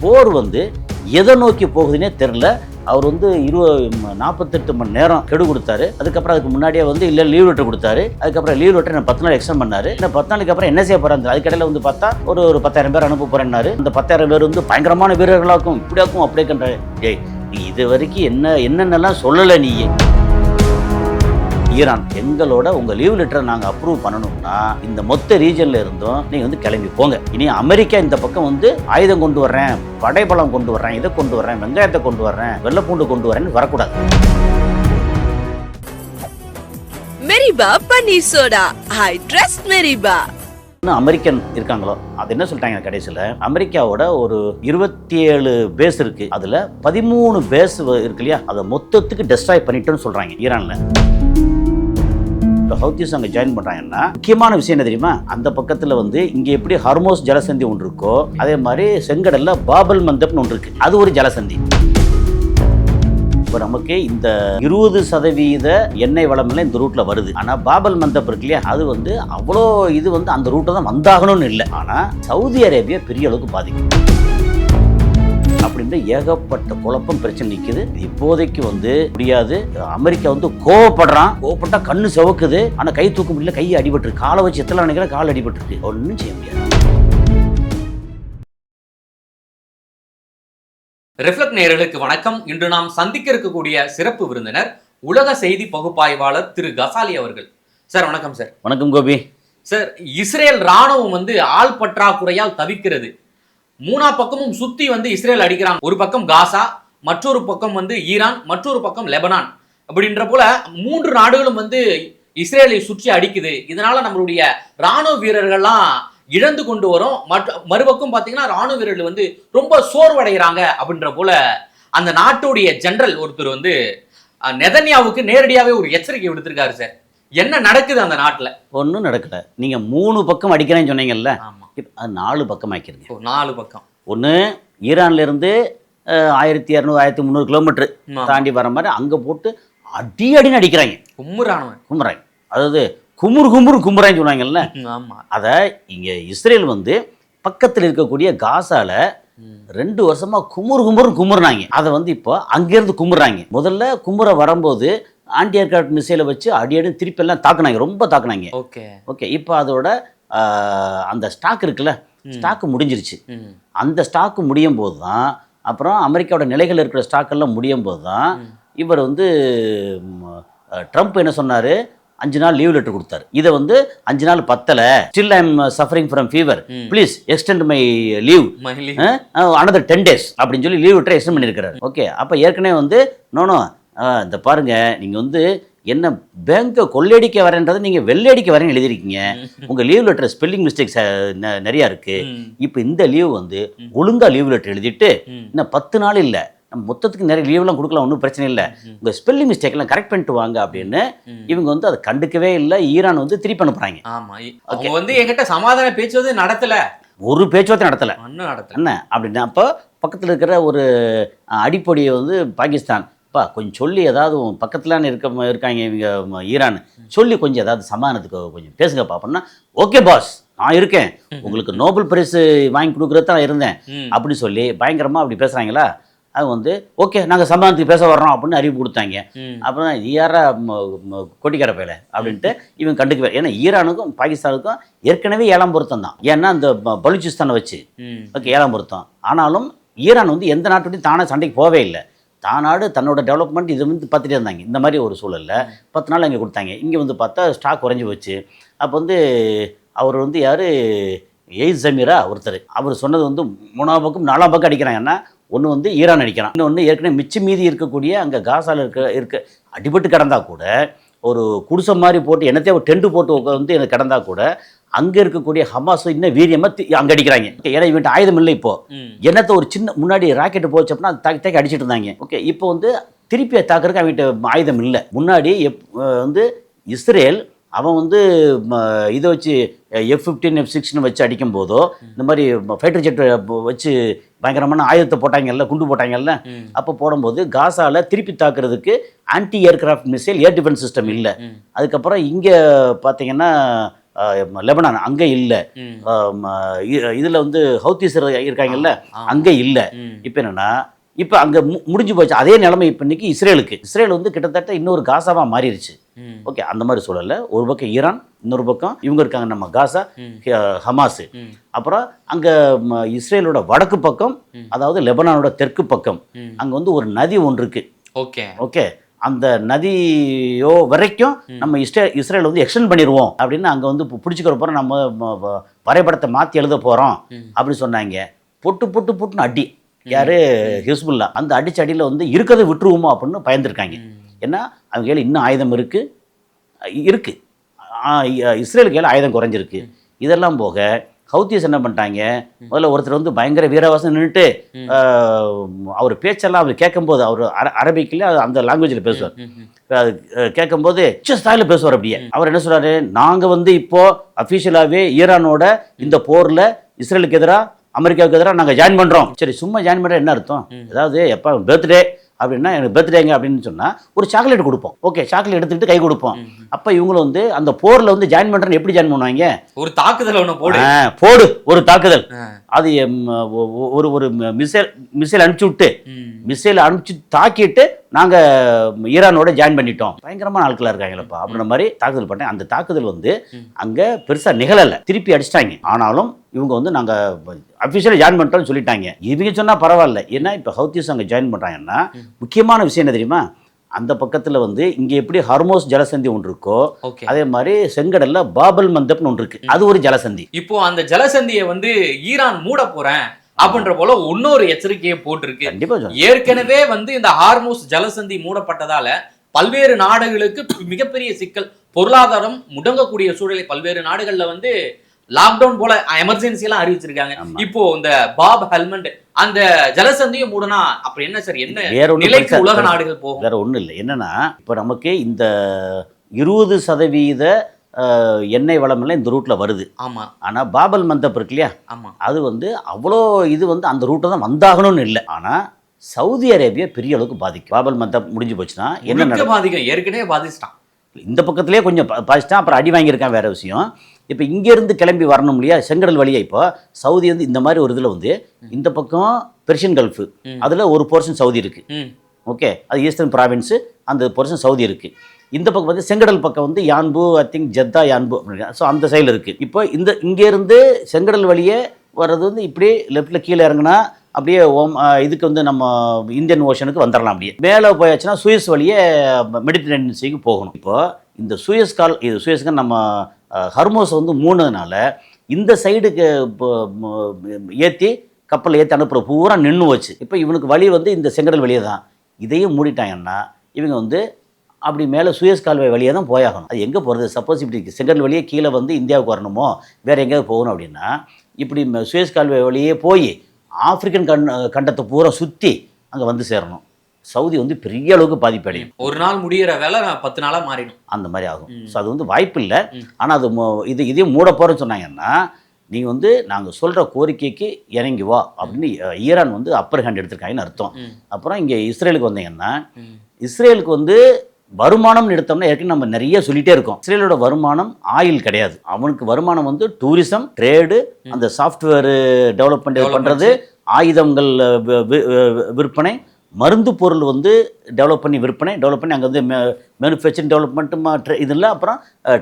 போர் வந்து எதை நோக்கி போகுதுன்னே தெரில. அவர் வந்து 48 மணி நேரம் கெடு கொடுத்தாரு. அதுக்கப்புறம் அதுக்கு முன்னாடியே வந்து இல்லை லீவ் லெட்டர் கொடுத்தாரு. அதுக்கப்புறம் லீவ் லெட்டர் 10 நாள் எக்ஸ்டெண்ட் பண்ணாரு. இந்த 10 நாளுக்கு அப்புறம் என்ன செய்ய போறாரு? அதுக்கடையில் வந்து பார்த்தா ஒரு 10,000 பேர் அனுப்ப போறேன்னாரு. இந்த 10,000 பேர் வந்து பயங்கரமான வீரர்களாக்கும் இப்படியாக்கும் அப்படியே கண்ட. ஏய், நீ இது வரைக்கும் என்னென்னலாம் சொல்லலை நீ. ஈரான், எங்களோட உங்க லீவ் லெட்டரை நாங்க அப்ரூவ் பண்ணணும்னா இந்த மொத்த ரீஜன்ல இருந்தும் நீங்க வந்து கிளம்பி போங்க. இனி அமெரிக்கா இந்த பக்கம் வந்து ஆயுதம் கொண்டு வர்றேன், படைபலம் கொண்டு வர்றேன், இதை கொண்டு வர்றேன், வெங்காயத்தை கொண்டு வர்றேன், வெள்ளைப்பூண்டு கொண்டு வரேன்னு வரக்கூடாது. மெரிபா பன்னீர் சோடா, ஐ ட்ரஸ்ட் மெரிபா. அமெரிக்கன் இருக்காங்களோ அது என்ன சொல்லிட்டாங்க கடைசியில், அமெரிக்காவோட ஒரு 27 பேஸ் இருக்கு, அதுல 13 பேஸ் இருக்கு இல்லையா, அதை மொத்தத்துக்கு டெஸ்ட்ராய் பண்ணிட்டோன்னு சொல்றாங்க ஈரான்ல. ஹவுத்திஸ் அங்கே ஜாயின் பண்ணுறாங்கன்னா முக்கியமான விஷயம் என்ன தெரியுமா? அந்த பக்கத்தில் வந்து இங்கே எப்படி ஹர்மோஸ் ஜலசந்தி ஒன்று இருக்கோ அதே மாதிரி செங்கடல்ல பாபல் மந்தப்னு ஒன்று இருக்கு, அது ஒரு ஜலசந்தி. இப்போ நமக்கு இந்த 20% எண்ணெய் வளம்ல இந்த ரூட்ல வருது. ஆனா பாபல் மந்தப் இருக்கு இல்லையா, அது வந்து அவ்வளோ இது வந்து அந்த ரூட்டை தான் வந்தாகணும்னு இல்லை. ஆனா சவுதி அரேபியா பெரிய அளவுக்கு பாதிக்கும் அப்படின்ற ஏகப்பட்ட குழப்பம் பிரச்சனை நிற்குது. இப்போதைக்கு வந்து முடியாது. அமெரிக்கா வந்து கோவப்பட்டா கண்ணு செவக்குது. ஆனா கை தூக்க முடியல, கை அடிபட்டு, காலை வச்சு எத்தனை நினைக்கிற கால் அடிபட்டு, ஒன்றும் செய்ய முடியாது. ரிஃப்ளெக்ட் நேயர்களுக்கு வணக்கம். இன்று நாம் சந்திக்க இருக்கக்கூடிய சிறப்பு விருந்தினர் உலக செய்தி பகுப்பாய்வாளர் திரு கசாலி அவர்கள். சார் வணக்கம். சார் வணக்கம் கோபி. சார், இஸ்ரேல் ராணுவம் வந்து ஆள் பற்றாக்குறையால் தவிக்கிறது. மூணா பக்கமும் சுத்தி வந்து இஸ்ரேல் அடிக்கிறாங்க. ஒரு பக்கம் காசா, மற்றொரு பக்கம் வந்து ஈரான், மற்றொரு பக்கம் லெபனான். அப்படின்ற போல 3 நாடுகளும் வந்து இஸ்ரேலை சுற்றி அடிக்குது. இதனால நம்மளுடைய ராணுவ வீரர்கள்லாம் இழந்து கொண்டு வரும். மறுபக்கம் பார்த்தீங்கன்னா ராணுவ வீரர்கள் வந்து ரொம்ப சோர்வடைகிறாங்க அப்படின்ற போல அந்த நாட்டுடைய ஜெனரல் ஒருத்தர் வந்து நெதன்யாவுக்கு நேரடியாவே ஒரு எச்சரிக்கை விடுத்திருக்காரு. சார், என்ன நடக்குது அந்த நாட்டில்? ஒன்றும் நடக்கல. நீங்க 3 பக்கம் அடிக்கிறேன்னு சொன்னீங்கல்ல, அது 4 பக்கம் ஆக்கிருங்க. 4 பக்கம். ஒன்று ஈரான்ல இருந்து 1200 1300 கிலோமீட்டர் தாண்டி வர மாதிரி அங்கே போட்டு அடின்னு அடிக்கிறாங்க. கும்புறாங்க. அதாவது கும்புறான்னு சொன்னாங்கல்ல. அதை இங்கே இஸ்ரேல் வந்து பக்கத்தில் இருக்கக்கூடிய காசால 2 வருஷமா கும்புறாங்க. அதை வந்து இப்போ அங்கேருந்து கும்புறாங்க. முதல்ல கும்புற வரும்போது ஆன்டி ஏர்கிராஃப்ட் மிசைலை வச்சு அடி திருப்பி எல்லாம் தாக்குனாங்க, ரொம்ப தாக்குனாங்க. ஓகே, இப்போ அதோட அந்த ஸ்டாக் இருக்குல்ல, ஸ்டாக்கு முடிஞ்சிருச்சு. அந்த ஸ்டாக்கு முடியும் போது தான், அப்புறம் அமெரிக்காவோட நிலைகள் இருக்கிற ஸ்டாக்கெல்லாம் முடியும் போது தான் இவர் வந்து ட்ரம்ப் என்ன சொன்னார், 5 நாள் லீவ் லெட்டர் கொடுத்தாரு. இதை வந்து 5 நாள் பத்தலை, still I am suffering from fever, please extend my leave another 10 days அப்படின்னு சொல்லி லீவ் லெட்டர் எக்ஸ்டெண்ட் பண்ணியிருக்கிறாரு. ஓகே, அப்போ ஏற்கனவே வந்து நோனோ இந்த பாருங்க, நீங்கள் வந்து என்ன பேங்கை கொள்ளையடிக்க வரேன்றது நீங்கள் வெள்ளையடிக்க வரேன்னு எழுதியிருக்கீங்க. உங்கள் லீவ் லெட்டர் ஸ்பெல்லிங் மிஸ்டேக்ஸ் நிறையா இருக்குது. இப்போ இந்த லீவ் வந்து ஒழுங்காக லீவ் லெட்டர் எழுதிட்டு இன்னும் 10 நாள் இல்லை, நம்ம மொத்தத்துக்கு நிறைய லீவ்லாம் கொடுக்கலாம், ஒன்றும் பிரச்சனை இல்லை, உங்கள் ஸ்பெல்லிங் மிஸ்டேக்லாம் கரெக்ட் பண்ணிட்டு வாங்க அப்படின்னு இவங்க வந்து அதை கண்டுக்கவே இல்லை. ஈரான் வந்து திருப்பி அனுப்புகிறாங்க. அவங்க வந்து என்கிட்ட சமாதான பேச்சுவார்த்தை நடத்தலை, ஒரு பேச்சுவார்த்தை நடத்தலை என்ன அப்படின்னு. அப்போ பக்கத்தில் இருக்கிற ஒரு அடிப்பொடியை வந்து பாகிஸ்தான், கொஞ்சம் சொல்லி ஏதாவது பக்கத்தில் இருக்காங்க இவங்க ஈரான், சொல்லி கொஞ்சம் ஏதாவது சமாதானத்துக்கு கொஞ்சம் பேசுங்க பாப்போம்னா, ஓகே பாஸ் நான் இருக்கேன், உங்களுக்கு நோபல் பரிசு வாங்கி கொடுக்குறது தான் இருந்தேன் அப்படி சொல்லி பயங்கரமாக அப்படி பேசுகிறாங்களா. அது வந்து ஓகே நாங்கள் சமாதானத்துக்கு பேச வர்றோம் அப்படின்னு அறிவிப்பு கொடுத்தாங்க. அப்புறம் யாரா கொட்டிக்கார பேல அப்படின்ட்டு இவங்க கண்டுக்கவே. ஏன்னா ஈரானுக்கும் பாகிஸ்தானுக்கும் ஏற்கனவே 7ஆம் பொருத்தம் தான். ஏன்னா அந்த பலூச்சிஸ்தானை வச்சு ஓகே 7ஆம் பொருத்தம். ஆனாலும் ஈரான் வந்து எந்த நாட்டுடையும் தானே சண்டைக்கு போவே இல்லை. தானாடு தன்னோட டெவலப்மெண்ட் இது வந்து பார்த்துட்டே இருந்தாங்க. இந்த மாதிரி ஒரு சூழலில் 10 நாள் அங்கே கொடுத்தாங்க. இங்கே வந்து பார்த்தா ஸ்டாக் குறைஞ்சி போச்சு. அப்போ வந்து அவர் வந்து யார், எய்ஸ் ஜமீரா ஒருத்தர், அவர் சொன்னது வந்து 3ஆம் பக்கம் 4ஆம் பக்கம் அடிக்கிறாங்கன்னா, ஒன்று வந்து ஈரான் அடிக்கிறான், இன்னொன்று ஏற்கனவே மிச்சம் மீதி இருக்கக்கூடிய அங்கே காசாவில் இருக்க அடிபட்டு கிடந்தா கூட ஒரு குடிசை மாதிரி போட்டு என்னத்தையே ஒரு டென்ட் போட்டு வந்து எனக்கு கிடந்தா கூட அங்கே இருக்கக்கூடிய ஹமாஸ் இன்னும் வீரியமாக அங்கே அடிக்கிறாங்க. ஏன்னா இவன்ட்டு ஆயுதம் இல்லை. இப்போ என்னத்தை ஒரு சின்ன முன்னாடி ராக்கெட்டு போச்சு அப்படின்னா அது தாக்கி அடிச்சுட்டு இருந்தாங்க. ஓகே, இப்போ வந்து திருப்பி தாக்குறதுக்கு அவன்கிட்ட ஆயுதம் இல்லை. முன்னாடி வந்து இஸ்ரேல் அவன் வந்து இதை வச்சு F-15 F-16 வச்சு அடிக்கும் போதோ இந்த மாதிரி ஃபைட்டர் ஜெட் வச்சு பயங்கரமான ஆயுதத்தை போட்டாங்கல்ல, குண்டு போட்டாங்கல்ல, அப்போ போடும்போது காசால திருப்பி தாக்குறதுக்கு anti aircraft missile air defence system இல்லை. அதுக்கப்புறம் இங்கே பார்த்தீங்கன்னா லெபனான் அங்கே இல்லை, இதில் வந்து ஹவுத்தீஸ் இருக்காங்கல்ல அங்கே இல்லை. இப்போ என்னென்னா இப்போ அங்கே முடிஞ்சு போச்சு. அதே நிலைமை இப்போ இன்னைக்கு இஸ்ரேல் வந்து கிட்டத்தட்ட இன்னொரு காசாவாக மாறிடுச்சு. ஓகே, அந்த மாதிரி சூழல்ல ஒரு பக்கம் ஈரான், இன்னொரு பக்கம் இவங்க இருக்காங்க நம்ம காசா, ஹமாஸ். அப்புறம் அங்கே இஸ்ரேலோட வடக்கு பக்கம், அதாவது லெபனானோட தெற்கு பக்கம், அங்கே வந்து ஒரு நதி ஒன்று இருக்கு. ஓகே, அந்த நதியோ வரைக்கும் நம்ம இஸ்ரேல் வந்து எக்ஸ்டெண்ட் பண்ணிடுவோம் அப்படின்னு அங்கே வந்து பிடிச்சிக்கிற போகிறோம், நம்ம வரைபடத்தை மாற்றி எழுத போகிறோம் அப்படின்னு சொன்னாங்க. பொட்டுன்னு அடி. யாரு? ஹிஸ்புல்லா. அந்த அடிச்ச அடியில் வந்து இருக்கிறத விட்டுருவோமோ அப்படின்னு பயந்துருக்காங்க. ஏன்னா அவங்க கையில் இன்னும் ஆயுதம் இருக்கு. இஸ்ரேல் கையில் ஆயுதம் குறைஞ்சிருக்கு. இதெல்லாம் போக ஹவுத்தீஸ் என்ன பண்ணிட்டாங்க, முதல்ல ஒருத்தர் வந்து பயங்கர வீரவாசம் நின்றுட்டு அவர் பேச்செல்லாம் அவர் கேட்கும்போது, அவர் அரபிக்கில் அந்த லாங்குவேஜில் பேசுவார். கேட்கும்போது ஸ்டைலில் பேசுவார். அப்படியே அவர் என்ன சொல்றாரு, நாங்கள் வந்து இப்போ அஃபீஷியலாகவே ஈரானோட இந்த போரில் இஸ்ரேலுக்கு எதிராக அமெரிக்காவுக்கு எதிராக நாங்கள் ஜாயின் பண்ணுறோம். சரி, சும்மா ஜாயின் பண்ணுற என்ன அர்த்தம்? அதாவது எப்போ பர்த்டே அப்படின்னா எனக்கு பர்த்டேங்க அப்படின்னு சொன்னால் ஒரு சாக்லேட் கொடுப்போம். ஓகே, சாக்லேட் எடுத்துக்கிட்டு கை கொடுப்போம். அப்போ இவங்களும் வந்து அந்த போரில் வந்து ஜாயின் பண்ணுறேன்னு எப்படி ஜாயின் பண்ணுவாங்க? ஒரு தாக்குதல் ஒன்று போடு ஒரு தாக்குதல். அது ஒரு மிசைல் அனுப்பிச்சு தாக்கிட்டு நாங்கள் ஈரானோட ஜாயின் பண்ணிட்டோம். பயங்கரமான ஆட்களாக இருக்காங்களப்பா அப்படின்ற மாதிரி தாக்குதல் பண்ணேன். அந்த தாக்குதல் வந்து அங்கே பெருசாக நிகழலை, திருப்பி அடிச்சிட்டாங்க. ஆனாலும் இவங்க வந்து நாங்கள் அஃபிஷியலாக ஜாயின் பண்ணிட்டோம்னு சொல்லிட்டாங்க. இவங்க சொன்னால் பரவாயில்ல. ஏன்னா இப்போ ஹவுத்தீஸ் அங்கே ஜாயின் பண்ணுறாங்கன்னா முக்கியமான விஷயம் என்ன தெரியுமா? அந்த பக்கத்தில் வந்து இங்கே எப்படி ஹர்மோஸ் ஜலசந்தி ஒன்று இருக்கோ, அதே மாதிரி செங்கடல்ல பாபல் மந்தப்னு ஒன்று இருக்கு. அது ஒரு ஜலசந்தி. இப்போ அந்த ஜலசந்தியை வந்து ஈரான் மூட போறேன் அப்படின்ற போல இன்னொரு எச்சரிக்கையை போட்டிருக்கு. கண்டிப்பா ஏற்கனவே வந்து இந்த ஹார்மோஸ் ஜலசந்தி மூடப்பட்டதால பல்வேறு நாடுகளுக்கு மிகப்பெரிய சிக்கல், பொருளாதாரம் முடங்கக்கூடிய சூழலை பல்வேறு நாடுகள்ல வந்து லாக்டவுன் போல எமர்ஜென்சி எல்லாம் அறிவிச்சிருக்காங்க. இப்போ இந்த பாப் ஹெல்மண்ட் அந்த ஜலசந்தியும் மூடனா அப்ப என்ன சார், என்ன நிலைக்கு உலக நாடுகள் போகும்? வேற ஒண்ணும் இல்லை. என்னன்னா இப்ப நமக்கு இந்த 20% எண்ணெய் வளம் எல்லாம் இந்த ரூட்ல வருது. ஆமா. ஆனா பாபல் மந்தப் இருக்கு இல்லையா, ஆமா, அது வந்து அவ்வளோ இது வந்து அந்த ரூட்டை தான் வந்தாகணும்னு இல்லை. ஆனா சவுதி அரேபியா பெரிய அளவுக்கு பாதிக்கும். பாபல் மந்தப் முடிஞ்சு போச்சுன்னா என்ன பாதிக்கும்? ஏற்கனவே பாதிச்சிட்டான். இந்த பக்கத்திலே கொஞ்சம் பாதிச்சிட்டான், அப்புறம் அடி வாங்கியிருக்கான். வேற விஷயம், இப்போ இங்கேருந்து கிளம்பி வரணும் இல்லையா செங்கடல் வழியாக. இப்போ சவுதி வந்து இந்த மாதிரி ஒரு இதில் வந்து இந்த பக்கம் பெர்ஷியன் கல்ஃபு, அதில் ஒரு போர்ஷன் சவுதி இருக்குது. ஓகே, அது ஈஸ்டர்ன் ப்ராவின்ஸு, அந்த போர்ஷன் சவுதி இருக்குது. இந்த பக்கம் வந்து செங்கடல் பக்கம் வந்து Yanbu, I think Jeddah Yanbu அப்படிங்க. ஸோ அந்த சைடில் இருக்குது. இப்போ இங்கேருந்து செங்கடல் வழியே வர்றது வந்து இப்படி லெஃப்டில் கீழே இறங்குனா அப்படியே இதுக்கு வந்து நம்ம இந்தியன் ஓஷனுக்கு வந்துடலாம். அப்படியே மேலே போயாச்சுன்னா சுயஸ் வழியே மெடிட்டரேனியன் சீக்கு போகணும். இப்போ இந்த சுயஸ்க்கு நம்ம ஹர்மோஸ் வந்து மூணுனால இந்த சைடுக்கு ஏற்றி கப்பலில் ஏற்றி அனுப்புகிற பூரா நின்று வச்சு. இப்போ இவனுக்கு வழி வந்து இந்த செங்கடல் வழியே தான். இதையும் மூடிட்டாங்கன்னா இவங்க வந்து அப்படி மேலே சுயஸ் கால்வாய் வழியாக தான் போயாகணும். அது எங்கே போகிறது? சப்போஸ் இப்படி செங்கடல் வழியே கீழே வந்து இந்தியாவுக்கு வரணுமோ வேறு எங்கேயாவது போகணும் அப்படின்னா இப்படி சுயஸ் கால்வாய் வழியே போய் ஆப்பிரிக்கன் கண்டத்தை பூரா சுற்றி அங்கே வந்து சேரணும். சவுதி வந்து பெரிய அளவுக்கு பாதிப்பு அடையும். ஒரு நாள் முடிகிற வேலை 10 நாளாக மாறிடும், அந்த மாதிரி ஆகும். ஸோ அது வந்து வாய்ப்பு இல்லை. ஆனால் அது இதையும் மூட போகிறேன்னு சொன்னாங்கன்னா நீங்கள் வந்து நாங்கள் சொல்கிற கோரிக்கைக்கு இறங்கி வா அப்படின்னு ஈரான் வந்து அப்பர் ஹேண்ட் எடுத்திருக்காங்கன்னு அர்த்தம். அப்புறம் இங்கே இஸ்ரேலுக்கு வந்தீங்கன்னா இஸ்ரேலுக்கு வந்து வருமானம் எடுத்தோம்னா ஏற்கனவே நம்ம நிறைய சொல்லிகிட்டே இருக்கோம். இஸ்ரேலோட வருமானம் ஆயில் கிடையாது. அவனுக்கு வருமானம் வந்து டூரிசம், ட்ரேடு, அந்த சாஃப்ட்வேர் டெவலப்மெண்ட் பண்ணுறது, ஆயுதங்கள் விற்பனை, மருந்து பொருள் வந்து டெவலப் பண்ணி அங்கே வந்து மேனுஃபேக்சரிங் டெவலப்மெண்ட்டு இது இல்லை. அப்புறம்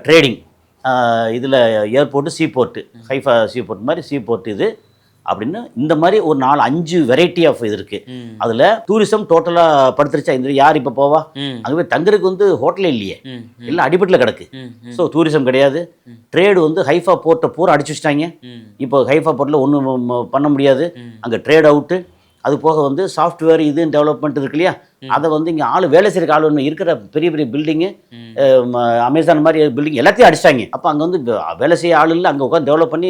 ட்ரேடிங், இதில் ஏர்போர்ட்டு, சீபோர்ட்டு, ஹைஃபா சீபோர்ட் மாதிரி சீபோர்ட் இது அப்படின்னு இந்த மாதிரி ஒரு 4-5 வெரைட்டி ஆஃப் இது இருக்குது. அதில் டூரிசம் டோட்டலாக படுத்துருச்சா? இந்த யார் இப்போ போவா? அங்கே போய் தங்குறதுக்கு வந்து ஹோட்டலே இல்லையே, இல்லை அடிபட்டில் கிடக்கு. ஸோ டூரிசம் கிடையாது. ட்ரேடு வந்து ஹைஃபா போர்ட்டை பூரா அடிச்சு வச்சிட்டாங்க. இப்போ ஹைஃபா போர்ட்டில் ஒன்றும் பண்ண முடியாது, அங்கே ட்ரேட் அவுட்டு. அது போக வந்து சாஃப்ட்வேர் இது டெவலப்மெண்ட் இருக்கு இல்லையா, அதை வந்து இங்கே வேலை செய்கிற ஆள் ஒன்று இருக்கிற பெரிய பெரிய பில்டிங்கு, அமேசான் மாதிரி பில்டிங் எல்லாத்தையும் அடிச்சிட்டாங்க. அப்போ அங்கே வந்து வேலை செய்ய ஆள் இல்லை, அங்கே உட்காந்து டெவலப் பண்ணி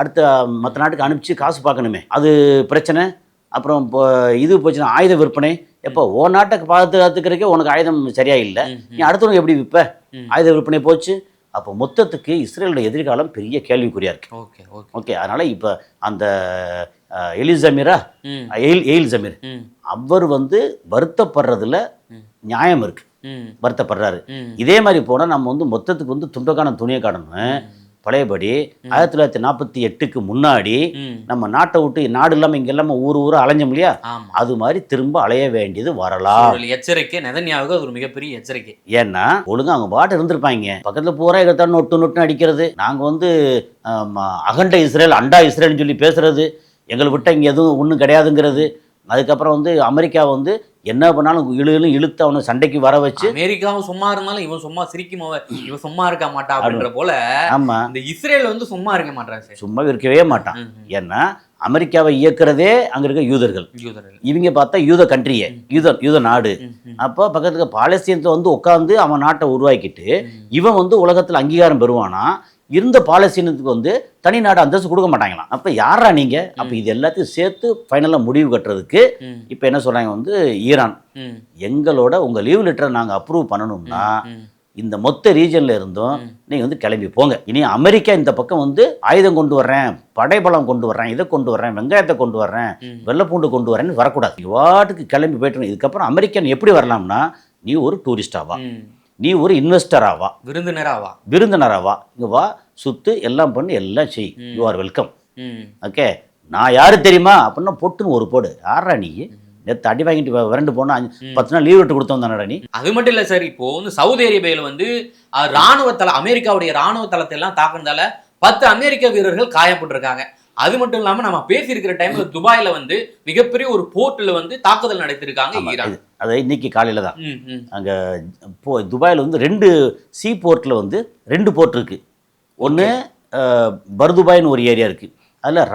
அடுத்த மற்ற நாட்டுக்கு அனுப்பிச்சு காசு பார்க்கணுமே, அது பிரச்சனை. அப்புறம் இப்போ இது போச்சுன்னா ஆயுத விற்பனை. எப்போ நாட்டை பாதுகாத்துக்கிறதுக்கே உனக்கு ஆயுதம் சரியா இல்லை, நீ அடுத்தவங்க எப்படி விற்ப? ஆயுத விற்பனை போச்சு. அப்போ மொத்தத்துக்கு இஸ்ரேலோட எதிர்காலம் பெரிய கேள்விக்குறியா இருக்கு. ஓகே, அதனால இப்போ அந்த எயில் ஜமீர் அவர் வந்து வருத்தப்படுறதுல நியாயம் இருக்கு, வருத்தப்படுறாரு. இதே மாதிரி போனால் நம்ம வந்து மொத்தத்துக்கு வந்து துண்டக்கான துணியை காட்டணும். பழையபடி 1948க்கு முன்னாடி ம். நம்ம நாட்டை விட்டு நாடு இல்லாமல் இங்கே இல்லாமல் ஊர் அலைஞ்சோம் இல்லையா, ஆமா. அது மாதிரி திரும்ப அலைய வேண்டியது வரலாம். ஒரு எச்சரிக்கை, நெதன்யாவுக்கு அது ஒரு மிகப்பெரிய எச்சரிக்கை. ஏன்னா ஒழுங்கா அவங்க பாட்டு இருந்திருப்பாங்க, பக்கத்தில் பூரா எகத்தான் நொட்டு அடிக்கிறது, நாங்கள் வந்து அகண்ட இஸ்ரேல் அண்டா இஸ்ரேல்னு சொல்லி பேசுறது, எங்களை விட்ட இங்கே எதுவும் ஒன்றும் கிடையாதுங்கிறது. அதுக்கப்புறம் வந்து அமெரிக்கா வந்து என்ன பண்ணாலும் இழுத்து அவனை சண்டைக்கு வர வச்சு, அமெரிக்காவும் சும்மா இருந்தாலும் இவன் சும்மா இவன் சும்மா இருக்க மாட்டா அப்படின்ற போல ஆமா இந்த இஸ்ரேல் வந்து சும்மா இருக்க மாட்டான் சார். சும்மா இருக்கவே மாட்டான். ஏன்னா அமெரிக்காவை இயக்குறதே அங்க இருக்க யூதர்கள். இவங்க பார்த்தா யூத கண்ட்ரியே, யூத நாடு. அப்போ பக்கத்துக்கு பாலஸ்தீனத்தை வந்து உட்காந்து அவன் நாட்டை உருவாக்கிட்டு இவன் வந்து உலகத்தில் அங்கீகாரம் பெறுவானா, இருந்த பாலஸ்தீனத்துக்கு வந்து தனி நாடு அந்தஸ்து கொடுக்க மாட்டாங்களாம். அப்போ யாரா நீங்க? அப்போ இது எல்லாத்தையும் சேர்த்து ஃபைனலாக முடிவு கட்டுறதுக்கு இப்போ என்ன சொல்றாங்க வந்து ஈரான், எங்களோட உங்க லீவ் லெட்டரை நாங்கள் அப்ரூவ் பண்ணணும்னா இந்த மொத்த ரீஜன்ல இருந்தும் நீங்க வந்து கிளம்பி போங்க. இனி அமெரிக்கா இந்த பக்கம் வந்து ஆயுதம் கொண்டு வர்றேன், படைபலம் கொண்டு வர்றேன், இதை கொண்டு வர்றேன், வெங்காயத்தை கொண்டு வர்றேன், வெள்ளைப்பூண்டு கொண்டு வரேன்னு வரக்கூடாது. வாட்டுக்கு கிளம்பி போயிட்டு இதுக்கப்புறம் அமெரிக்கன் எப்படி வரலாம்னா, நீ ஒரு டூரிஸ்டாவா, நீ ஒரு இன்வெஸ்டராவா, விருந்தினராவா, இங்க வா, சுத்து, எல்லாம் பண்ணி, எல்லாம் செய், யூ ஆர் வெல்கம். ஓகே, நான் யாரு தெரியுமா அப்படின்னா பொட்டுன்னு ஒரு போடு. யாரா நீ? நேற்று அடி வாங்கிட்டு விரண்டு போனா 10 நாள் லீவ் விட்டு கொடுத்தோம் தானடா நீ? அது மட்டும் இல்ல சார், இப்போ வந்து சவுதி அரேபியாவில் வந்து அமெரிக்காவுடைய ராணுவ தளத்தை எல்லாம் தாக்குனதால 10 அமெரிக்க வீரர்கள் காயப்பட்டிருக்காங்க. அது மட்டும் இல்லாம நம்ம பேசியிருக்கிற டைம்ல துபாயில வந்து மிகப்பெரிய ஒரு போர்ட்ல வந்து தாக்குதல் நடத்திருக்காங்க ஈரான். அது இன்னைக்கு காலையில தான் அங்க துபாயில் வந்து 2 சீ போர்ட்ல வந்து 2 போர்ட் இருக்கு. ஒன்று பர்துபாய்னு ஒரு ஏரியா இருக்கு, அதில்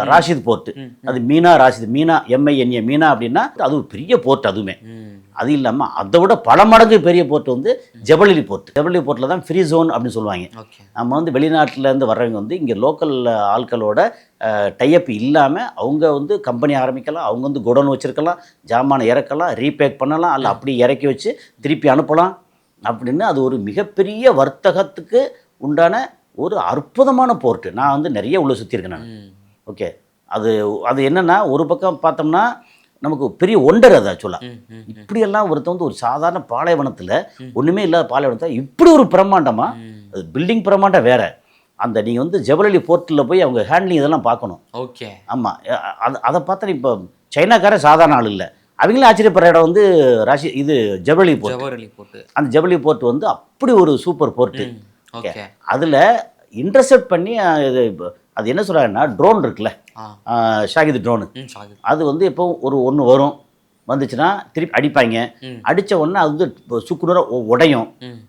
ராஷித் போர்ட், அது மீனா MINA மீனா அப்படின்னா அது ஒரு பெரிய போர்ட். அதுவுமே அது இல்லாமல் அதை விட பல மடங்கு பெரிய போர்ட் வந்து ஜபலி போர்ட்டில் தான் ஃப்ரீ ஜோன் அப்படின்னு சொல்லுவாங்க. நம்ம வந்து வெளிநாட்டிலேருந்து வர்றவங்க வந்து இங்கே லோக்கல் ஆட்களோட டைஅப் இல்லாமல் அவங்க வந்து கம்பெனி ஆரம்பிக்கலாம், அவங்க வந்து குடோன் வச்சுருக்கலாம், ஜாமானை இறக்கலாம், ரீபேக் பண்ணலாம், அல்ல அப்படி இறக்கி வச்சு திருப்பி அனுப்பலாம் அப்படின்னு. அது ஒரு மிகப்பெரிய வர்த்தகத்துக்கு உண்டான ஒரு அற்புதமான போர்ட்டு. நான் வந்து நிறைய உள்ள சுற்றியிருக்கேன் நான். ஓகே, அது என்னென்னா, ஒரு பக்கம் பார்த்தோம்னா நமக்கு பெரிய ஒண்டர் அது ஆக்சுவலாக. இப்படியெல்லாம் ஒருத்தர் வந்து ஒரு சாதாரண பாலைவனத்தில், ஒன்றுமே இல்லாத பாலைவனத்தில் இப்படி ஒரு பிரம்மாண்டமாக, அது பில்டிங் பிரம்மாண்டம் வேறு. அந்த நீங்கள் வந்து ஜபலி போர்ட்டில் போய் அவங்க ஹேண்ட்லிங் இதெல்லாம் பார்க்கணும். ஓகே, ஆமாம், அதை பார்த்தா இப்போ சைனாக்கார சாதாரண ஆள் இல்லை, அவங்களும் ஆச்சரியப்படுற இடம் வந்து ஜபலி போர்ட். அந்த ஜபலி போர்ட் வந்து அப்படி ஒரு சூப்பர் போர்ட்டு. அதில் இன்டர்செப்ட் பண்ணி அது என்ன சொல்கிறாங்கன்னா, ட்ரோன் இருக்குல்ல, ஷாகித் ட்ரோனு, அது வந்து இப்போ ஒன்று வரும், வந்துச்சுன்னா திருப்பி அடிப்பாங்க. அடித்த உடனே அது வந்து சுக்குநூறாக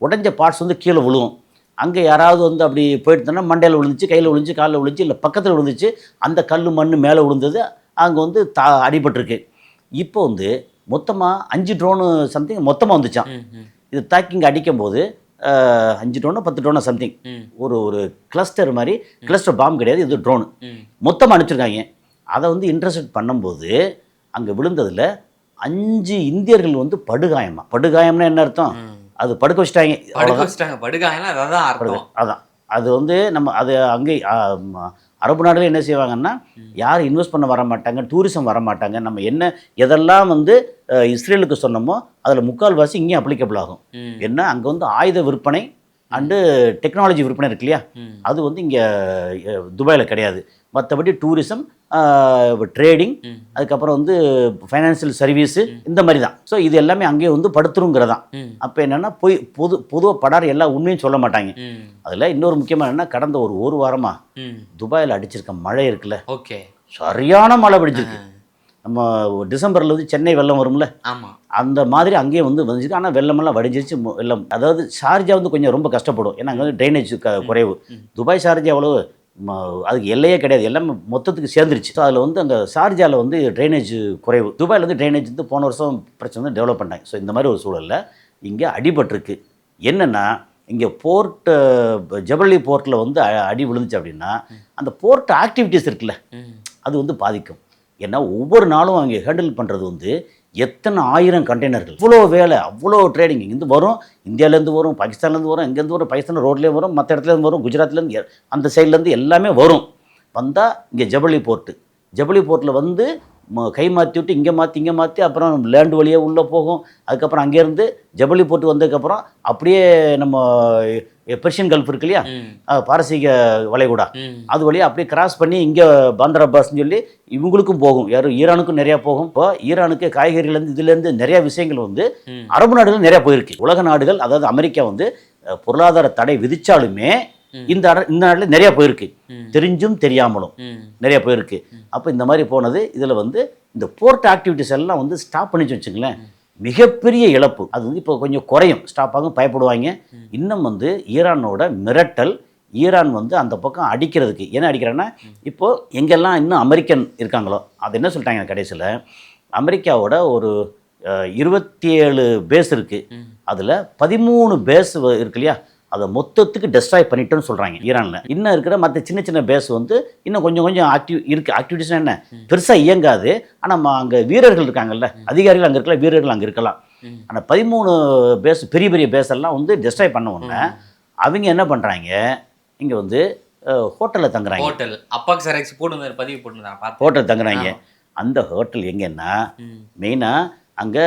உடைஞ்ச பார்ட்ஸ் வந்து கீழே விழுவும். அங்கே யாராவது வந்து அப்படி போயிட்டுனா மண்டையில் விழுந்துச்சு, கையில் விழுந்துச்சு, காலில் விழுந்துச்சு, இல்லை பக்கத்தில் விழுந்துச்சு, அந்த கல் மண் மேலே விழுந்தது, அங்கே வந்து அடிபட்டிருக்கு. இப்போ வந்து மொத்தமாக 5 ட்ரோனு சம்திங் மொத்தமாக வந்துச்சான். இது தாக்கிங்க அடிக்கும் போது 5 ட்ரோனோ 10 ட்ரோனோ சம்திங், ஒரு கிளஸ்டர் மாதிரி, கிளஸ்டர் பாம்பு கிடையாது, இது ட்ரோனு மொத்தமாக அனுப்பிச்சிருக்காங்க. அதை வந்து இன்டர்செப்ட் பண்ணும்போது அங்கே விழுந்ததில் 5 இந்தியர்கள் வந்து படுகாயம்னா என்ன அர்த்தம்? அது படுக்க வச்சுட்டாங்க. அதான் அது வந்து நம்ம அது அங்கே அரபு நாடுகள் என்ன செய்வாங்கன்னா, யாரும் இன்வெஸ்ட் பண்ண வர மாட்டாங்க, டூரிசம் வர மாட்டாங்க. நம்ம எதெல்லாம் வந்து இஸ்ரேலுக்கு சொன்னோமோ அதில் முக்கால்வாசி இங்கேயும் அப்ளிகபிள் ஆகும். ஏன்னா அங்கே வந்து ஆயுத விற்பனை அண்டு டெக்னாலஜி விற்பனை இருக்கு இல்லையா, அது வந்து இங்கே துபாயில் கிடையாது. மற்றபடி டூரிசம், ட்ரேடிங், அதுக்கப்புறம் வந்து ஃபைனான்சியல் சர்வீஸு, இந்த மாதிரி தான். ஸோ இது எல்லாமே அங்கேயே வந்து படுத்துருங்கிறதான். அப்போ என்னென்னா பொதுவாக படார் எல்லா உண்மையும் சொல்ல மாட்டாங்க. அதில் இன்னொரு முக்கியமான என்ன, கடந்த ஒரு வாரமாக துபாயில் அடிச்சிருக்க மழை இருக்குல்ல, ஓகே, சரியான மழை பிடிச்சிருக்கு. நம்ம டிசம்பரில் வந்து சென்னை வெள்ளம் வரும்ல, அந்த மாதிரி அங்கேயே வந்து வந்துச்சு. ஆனால் வெள்ளமெல்லாம் வடிஞ்சிருச்சு. வெள்ளம் அதாவது ஷார்ஜா வந்து கொஞ்சம் ரொம்ப கஷ்டப்படும், ஏன்னா அங்கே வந்து ட்ரைனேஜ் குறைவு. துபாய் ஷார்ஜா அவ்வளோ அதுக்கு எல்லையே கிடையாது, எல்லாமே மொத்தத்துக்கு சேர்ந்துருச்சு. ஸோ அதில் வந்து அங்கே ஷார்ஜாவில் வந்து ட்ரைனேஜ் குறைவு. துபாயில் வந்து ட்ரைனேஜ் வந்து போன வருஷம் பிரச்சனை வந்து டெவலப் பண்ணாங்க. ஸோ இந்த மாதிரி ஒரு சூழலில் இங்கே அடிபட்டிருக்கு. என்னென்னா, இங்கே ஜபலி போர்ட்டில் வந்து அடி விழுந்துச்சு அப்படின்னா அந்த போர்ட் ஆக்டிவிட்டீஸ் இருக்குல்ல, அது வந்து பாதிக்கும். ஏன்னா ஒவ்வொரு நாளும் அவங்க ஹேண்டில் பண்ணுறது வந்து எத்தனை 1000 கண்டெய்னர்கள், அவ்வளோ வேலை, அவ்வளோ ட்ரேடிங். இங்கேருந்து வரும், இந்தியாவிலேருந்து வரும், பாகிஸ்தான்லேருந்து வரும், இங்கேருந்து வரும், பாகிஸ்தான் ரோட்லேயே வரும், மற்ற இடத்துலேருந்து வரும், குஜராத்லேருந்து, அந்த சைட்லேருந்து எல்லாமே வரும். வந்தால் இங்கே ஜபலி போர்ட்டில் வந்து கை மாற்றி விட்டு இங்கே மாற்றி அப்புறம் லேண்டு வழியாக உள்ளே போகும். அதுக்கப்புறம் அங்கேருந்து ஜபலி போட்டு வந்ததுக்கப்புறம் அப்படியே நம்ம பெர்ஷியன் கல்ஃப் இருக்கு இல்லையா, பாரசீக வளைகுடா, அது வழியாக அப்படியே கிராஸ் பண்ணி இங்கே பாந்தர் அப்பாஸ்ன்னு சொல்லி இவங்களுக்கும் போகும். யாரும் ஈரானுக்கும் நிறையா போகும். இப்போ ஈரானுக்கு காய்கறிலேருந்து இதுலேருந்து நிறையா விஷயங்கள் வந்து அரபு நாடுகள் நிறையா போயிருக்கு. உலக நாடுகள், அதாவது அமெரிக்கா வந்து பொருளாதார தடை விதிச்சாலுமே இந்த நாட்டில் நிறையா போயிருக்கு, தெரிஞ்சும் தெரியாமலும் நிறையா போயிருக்கு. அப்போ இந்த மாதிரி போனது இதில் வந்து இந்த போர்ட் ஆக்டிவிட்டிஸ் எல்லாம் வந்து ஸ்டாப் பண்ணிச்சு வச்சுங்களேன், மிகப்பெரிய இழப்பு. அது வந்து இப்போ கொஞ்சம் குறையும், ஸ்டாப் ஆகும், பயப்படுவாங்க. இன்னும் வந்து ஈரானோட மிரட்டல், ஈரான் வந்து அந்த பக்கம் அடிக்கிறதுக்கு என்ன அடிக்கிறாங்கன்னா, இப்போது எங்கெல்லாம் இன்னும் அமெரிக்கன் இருக்காங்களோ அது என்ன சொல்லிட்டாங்க கடைசியில், அமெரிக்காவோட ஒரு 27 பேஸ் இருக்குது, அதில் 13 பேஸ் இருக்கு இல்லையா, அதை மொத்தத்துக்கு டெஸ்ட்ராய் பண்ணிட்டோன்னு சொல்கிறாங்க ஈரானில். இன்னும் இருக்கிற மற்ற சின்ன சின்ன பேஸ் வந்து இன்னும் கொஞ்சம் இருக்குது. ஆக்டிவிட்டிஸ்னால் என்ன, பெருசாக இயங்காது, ஆனால் அங்கே வீரர்கள் இருக்காங்கல்ல, அதிகாரிகள் அங்கே இருக்கலாம், வீரர்கள் அங்கே இருக்கலாம். ஆனால் 13 பேஸ், பெரிய பெரிய பேஸ் எல்லாம் வந்து டெஸ்ட்ராய் பண்ண உடனே அவங்க என்ன பண்ணுறாங்க, இங்கே வந்து ஹோட்டலில் தங்குறாங்க. ஹோட்டல் அப்பாக்கு சார் பதிவு போட்டு ஹோட்டல் தங்குறாங்க. அந்த ஹோட்டல் எங்கன்னா மெயினாக அங்கே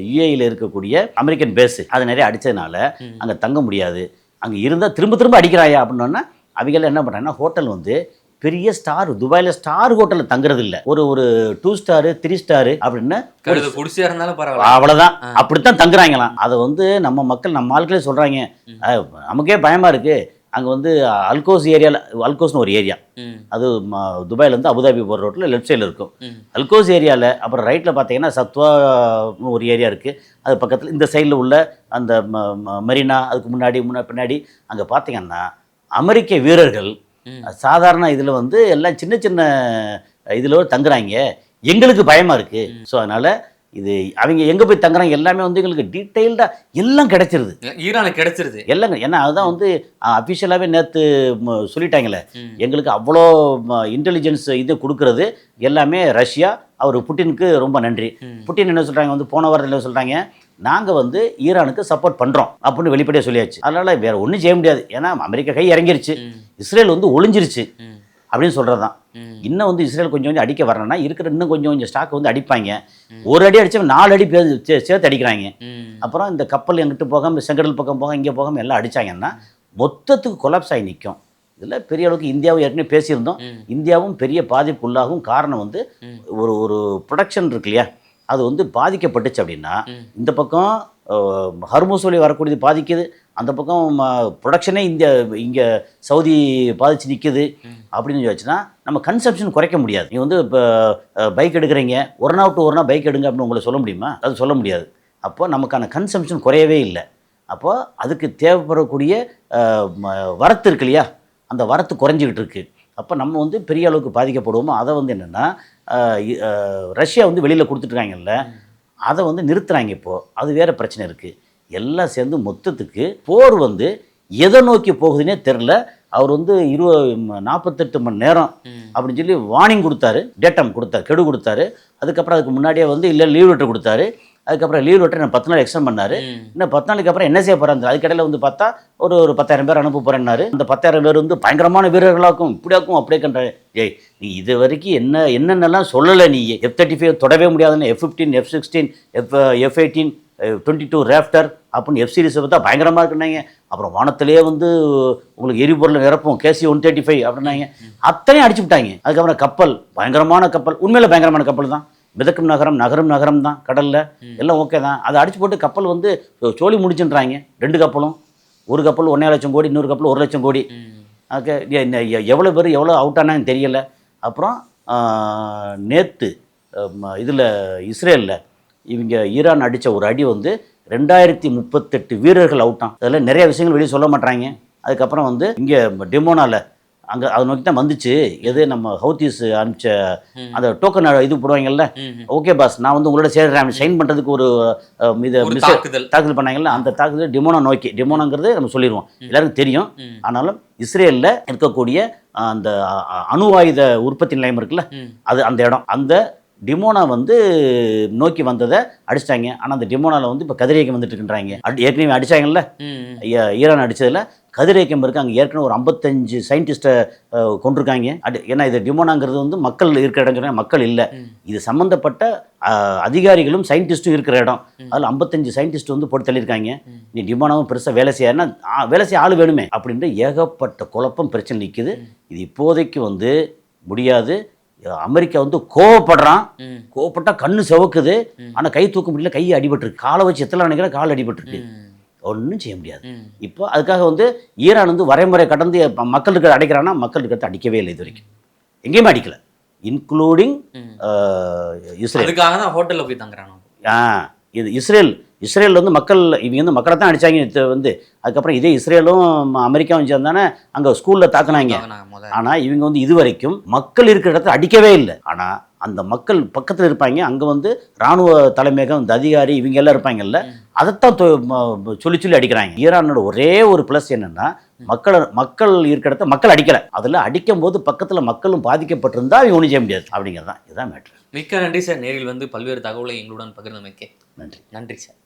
யுஏஇயில் இருக்கக்கூடிய அமெரிக்கன் பேஸு அது நிறைய அடித்ததுனால அங்கே தங்க முடியாது. அங்கே இருந்தால் திரும்ப அடிக்கிறாயா அப்படின்னா அவங்கள என்ன பண்ணுறாங்கன்னா, ஹோட்டல் வந்து பெரிய ஸ்டார், துபாயில் ஸ்டார் ஹோட்டலில் தங்குறது இல்லை, ஒரு 2 ஸ்டாரு 3 ஸ்டாரு அப்படின்னு குடிசையாக இருந்தாலும் பரவாயில்ல, அவ்வளோதான், அப்படித்தான் தங்குறாங்களாம். அதை வந்து நம்ம மக்கள், நம்ம ஆட்களே சொல்கிறாங்க, நமக்கே பயமாக இருக்குது. அங்கே வந்து அல்கோஸ் ஏரியாவில், அல்கோஸ்னு ஒரு ஏரியா, அது துபாயிலேருந்து அபுதாபி போகிற ரோட்டில் லெஃப்ட் சைடில் இருக்கும். அல்கோஸ் ஏரியாவில் அப்புறம் ரைட்டில் பார்த்தீங்கன்னா சத்வா ஒரு ஏரியா இருக்குது, அது பக்கத்தில் இந்த சைடில் உள்ள அந்த மெரினா, அதுக்கு பின்னாடி அங்கே பார்த்தீங்கன்னா அமெரிக்க வீரர்கள் சாதாரண இதில் வந்து எல்லாம் சின்ன சின்ன இதில் தங்குறாங்க. எங்களுக்கு பயமாக இருக்குது. ஸோ அதனால் இது அவங்க எங்கே போய் தங்குறாங்க எல்லாமே வந்து எங்களுக்கு டீட்டெயில்டாக எல்லாம் கிடைச்சிருது, ஈரானுக்கு கிடைச்சிருது எல்லாங்க. ஏன்னா அதுதான் வந்து அஃபிஷியலாகவே நேற்று சொல்லிட்டாங்களே, எங்களுக்கு அவ்வளோ இன்டெலிஜென்ஸ் இது கொடுக்கறது எல்லாமே ரஷ்யா, அவர் புட்டினுக்கு ரொம்ப நன்றி. புட்டின் என்ன சொல்கிறாங்க, வந்து போன வாரத்தில் என்ன சொல்கிறாங்க, நாங்கள் வந்து ஈரானுக்கு சப்போர்ட் பண்ணுறோம் அப்படின்னு வெளிப்படையாக சொல்லியாச்சு. அதனால் வேறு ஒன்றும் செய்ய முடியாது, ஏன்னா அமெரிக்கா கை இறங்கிருச்சு, இஸ்ரேல் வந்து ஒளிஞ்சிருச்சு அப்படின்னு சொல்கிறது தான். இன்னும் வந்து இஸ்ரேல் கொஞ்சம் அடிக்க வரணும்னா இருக்கிற இன்னும் கொஞ்சம் ஸ்டாக் வந்து அடிப்பாங்க. ஒரு அடி அடித்தவங்க 4 அடி சேர்த்து அடிக்கிறாங்க. அப்புறம் இந்த கப்பல் எங்கிட்டு போகாமல், செங்கடல் பக்கம் போக, இங்கே போகாமல் எல்லாம் அடித்தாங்கன்னா மொத்தத்துக்கு கொலாப்ஸ் ஆகி நிற்கும். இதில் பெரிய அளவுக்கு இந்தியாவும் ஏற்கனவே பேசியிருந்தோம், இந்தியாவும் பெரிய பாதிப்பு உள்ளாகும். காரணம் வந்து ஒரு ப்ரொடக்ஷன் இருக்கு இல்லையா, அது வந்து பாதிக்கப்பட்டுச்சு அப்படின்னா இந்த பக்கம் ஹர்முஸ் வழி வரக்கூடியது பாதிக்குது, அந்த பக்கம் ப்ரொடக்ஷனே இங்கே சவுதி பாதிச்சு நிற்குது. அப்படின்னு வச்சுன்னா நம்ம கன்சப்ஷன் குறைக்க முடியாது. நீங்கள் வந்து இப்போ பைக் எடுக்கிறீங்க, 1 நாள் டு 1 நாள் பைக் எடுங்க அப்படின்னு உங்களை சொல்ல முடியுமா? அது சொல்ல முடியாது. அப்போ நமக்கான கன்சம்ஷன் குறையவே இல்லை. அப்போ அதுக்கு தேவைப்படக்கூடிய வரத்து இருக்கு இல்லையா, அந்த வரத்து குறைஞ்சிக்கிட்டு இருக்குது. அப்போ நம்ம வந்து பெரிய அளவுக்கு பாதிக்கப்படுவோமோ. அதை வந்து என்னென்னா, ரஷ்யா வந்து வெளியில் கொடுத்துட்ருக்காங்கல்ல, அதை வந்து நிறுத்துகிறாங்க. இப்போது அது வேறு பிரச்சனை இருக்குது. எல்லாம் சேர்ந்து மொத்தத்துக்கு போர் வந்து எதை நோக்கி போகுதுன்னே தெரில. அவர் வந்து 48 மணி நேரம் அப்படின்னு சொல்லி வார்னிங் கொடுத்தாரு, டேட்டம் கொடுத்தாரு, கெடு கொடுத்தாரு. அதுக்கப்புறம் அதுக்கு முன்னாடியே வந்து இல்லை லீவ் லெட்டர் கொடுத்தாரு. அதுக்கப்புறம் லீவ் லெட்டர் நான் 10 நாள் எக்ஸ்டெண்ட் பண்ணார். இன்னும் 10 நாளைக்கு அப்புறம் என்ன செய்ய போகிறாங்க, அதுக்கடையில் வந்து பார்த்தா ஒரு 10,000 பேர் அனுப்ப போகிறேன்னாரு. அந்த 10,000 பேர் வந்து பயங்கரமான வீரர்களாக்கும், இப்படியாக்கும் அப்படியே கண்டாரு. ஏய், நீ இது வரைக்கும் என்னென்னலாம் சொல்லலை, நீ F-35 தொடவே முடியாதுன்னு F-15 F-16 F-18 22 ரேப்டர் அப்படின்னு F சீரிஸை பார்த்தா பயங்கரமாக இருக்குன்னாங்க. அப்புறம் வானத்திலே வந்து உங்களுக்கு எரிபொருளை நிரப்பும் KC-135 அப்படின்னாங்க. அத்தனையும் அடிச்சு விட்டாங்க. அதுக்கப்புறம் கப்பல், பயங்கரமான கப்பல், உண்மையில பயங்கரமான கப்பல் தான், மிதக்கும் நகரம் தான் கடலில், எல்லாம் ஓகே தான். அதை அடிச்சு போட்டு கப்பல் வந்து சோழி முடிச்சுன்றாங்க. 2 கப்பலும், ஒரு கப்பல் 1.5 லட்சம் கோடி, இன்னொரு கப்பல் 1 லட்சம் கோடி. ஓகே, எவ்வளோ பேர் எவ்வளோ அவுட் ஆனான்னு தெரியலை. அப்புறம் நேற்று இதில் இஸ்ரேலில் இவங்க ஈரான் அடித்த ஒரு அடி வந்து 2038 வீரர்கள் அவுட்டான். அதில் நிறைய விஷயங்கள் வெளியே சொல்ல மாட்டாங்க. அதுக்கப்புறம் வந்து இங்கே டெமோனாவில் அங்கே அதை நோக்கி தான் வந்துச்சு. எது நம்ம ஹவுத்தீஸ் அனுப்பிச்ச அந்த டோக்கன் இது போடுவாங்கல்ல, ஓகே பாஸ் நான் வந்து உங்களோட சேர்றேன் சைன் பண்ணுறதுக்கு ஒரு தாக்குதல் பண்ணாங்கல்ல, அந்த தாக்குதல் டெமோனா நோக்கி. டெமோனாங்கிறது நம்ம சொல்லிடுவோம், எல்லாருக்கும் தெரியும். ஆனாலும் இஸ்ரேலில் இருக்கக்கூடிய அந்த அணு ஆயுத உற்பத்தி நிலையம் இருக்குல்ல, அது அந்த இடம், அந்த டிமோனா வந்து நோக்கி வந்ததை அடிச்சிட்டாங்க. ஆனால் அந்த டிமோனாவில் வந்து இப்போ கதிரியக்கம் வந்துட்டு இருக்கின்றாங்க. ஏற்கனவே அடித்தாங்கல்ல, ஈரான் அடித்ததில் கதிரேக்கம் இருக்குது, அங்கே ஏற்கனவே ஒரு 55 சயின்டிஸ்ட்டை கொண்டிருக்காங்க. ஏன்னா இது டிமோனாங்கிறது வந்து மக்கள் இருக்கிற இடம் சொன்னால் மக்கள் இல்லை, இது சம்மந்தப்பட்ட அதிகாரிகளும் சயின்டிஸ்ட்டும் இருக்கிற இடம். அதில் 55 சயின்டிஸ்ட் வந்து போட்டு தள்ளியிருக்காங்க. நீ டிமோனாவும் பெருசாக வேலை செய்யனா வேலை செய்ய ஆள் வேணுமே அப்படின்ட்டு ஏகப்பட்ட குழப்பம் பிரச்சனை நிற்குது. இது இப்போதைக்கு வந்து முடியாது. அமெரிக்கா வந்து கோவப்பட்டா கண்ணு சிவக்குது, ஆனால் கை தூக்க முடியல, கை அடிபட்டுருக்கு, காலை வச்சு எத்தனை நினைக்கிற கால் அடிபட்டுருக்கு, ஒன்றும் செய்ய முடியாது. இப்போ அதுக்காக வந்து ஈரான் வந்து வரைமுறை கடந்து மக்கள் இருக்கிற அடிக்கிறான்னா மக்கள் இருக்கிறத அடிக்கவே இல்லை, இது வரைக்கும் எங்கேயுமே அடிக்கல, இன்க்ளூடிங் இஸ்ரேல். அதுக்காக தான் ஹோட்டலில் போய் தங்குறாங்க. இது இஸ்ரேல் வந்து இவங்க வந்து மக்களை தான் அடித்தாங்க வந்து. அதுக்கப்புறம் இதே இஸ்ரேலும் அமெரிக்காவும் சேர்ந்தானே அங்கே ஸ்கூலில் தாக்குனாங்க. ஆனால் இவங்க வந்து இது வரைக்கும் மக்கள் இருக்கிற இடத்துல அடிக்கவே இல்லை. ஆனால் அந்த மக்கள் பக்கத்தில் இருப்பாங்க, அங்கே வந்து இராணுவ தலைமையகம், இந்த அதிகாரி இவங்க எல்லாம் இருப்பாங்கல்ல, அதைத்தான் சொல்லி அடிக்கிறாங்க. ஈரானோட ஒரே ஒரு ப்ளஸ் என்னென்னா மக்கள் இருக்கிற இடத்த மக்கள் அடிக்கலை. அதில் அடிக்கும் போது பக்கத்தில் மக்களும் பாதிக்கப்பட்டிருந்தா அவங்க ஒன்றும் செய்ய முடியாது அப்படிங்கிறது தான் இதுதான் மேட்ரு. மிக்க நன்றி சார். நேரில் வந்து பல்வேறு தகவலை எங்களுடன் பகிர்ந்தமைக்க நன்றி. நன்றி சார்.